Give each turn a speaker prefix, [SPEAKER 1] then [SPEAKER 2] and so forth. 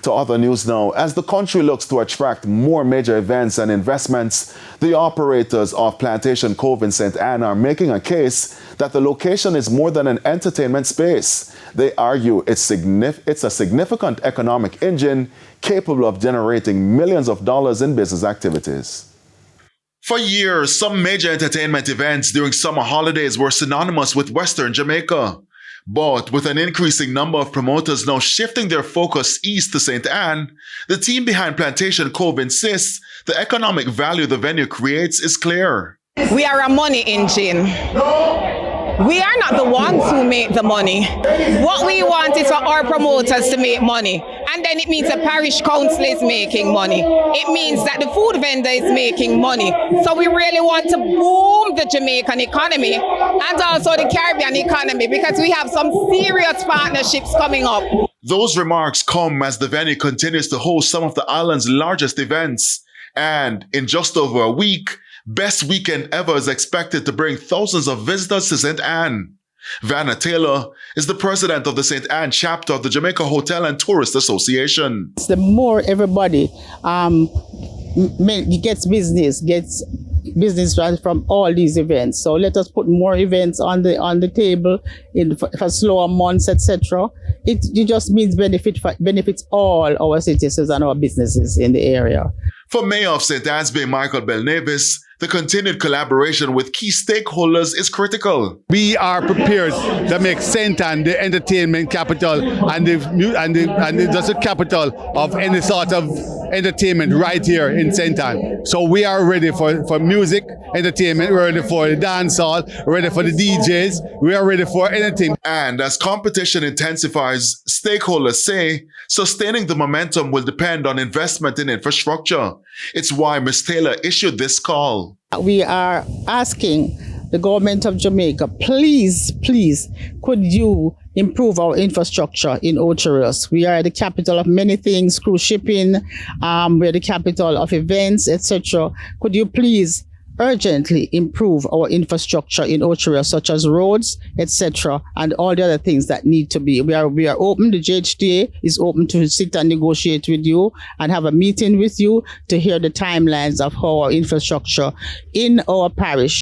[SPEAKER 1] To other news now, as the country looks to attract more major events and investments, the operators of Plantation Cove in St. Ann are making a case that the location is more than an entertainment space. They argue it's a significant economic engine capable of generating millions of dollars in business activities. For years, some major entertainment events during summer holidays were synonymous with Western Jamaica. But with an increasing number of promoters now shifting their focus east to St. Ann, the team behind Plantation Cove insists the economic value the venue creates is clear.
[SPEAKER 2] We are a money engine. We are not the ones who make the money. What we want is for our promoters to make money. And then it means the parish council is making money. It means that the food vendor is making money. So we really want to boom the Jamaican economy and also the Caribbean economy because we have some serious partnerships coming up.
[SPEAKER 1] Those remarks come as the venue continues to host some of the island's largest events. And in just over a week, Best Weekend Ever is expected to bring thousands of visitors to St. Ann. Vanna Taylor is the president of the St. Ann chapter of the Jamaica Hotel and Tourist Association.
[SPEAKER 3] The more everybody gets business from all these events. So let us put more events on the table for slower months, etc. It just means benefits all our citizens and our businesses in the area.
[SPEAKER 1] For Mayor of St. Ann's Bay, Michael Belnavis, the continued collaboration with key stakeholders is critical.
[SPEAKER 4] We are prepared to make St. Ann the entertainment capital and the capital of any sort of entertainment right here in St. Ann. So we are ready for music, entertainment, we're ready for the dancehall, we're ready for the DJs, we are ready for anything.
[SPEAKER 1] And as competition intensifies, stakeholders say sustaining the momentum will depend on investment in infrastructure. It's why Ms. Taylor issued this call.
[SPEAKER 3] We are asking the government of Jamaica, please, could you improve our infrastructure in Ocherous? We are the capital of many things, cruise shipping, we're the capital of events, etc. Could you please urgently improve our infrastructure in Ocherous, such as roads, etc., and all the other things that need to be. We are open. The JHTA is open to sit and negotiate with you and have a meeting with you to hear the timelines of how our infrastructure in our parish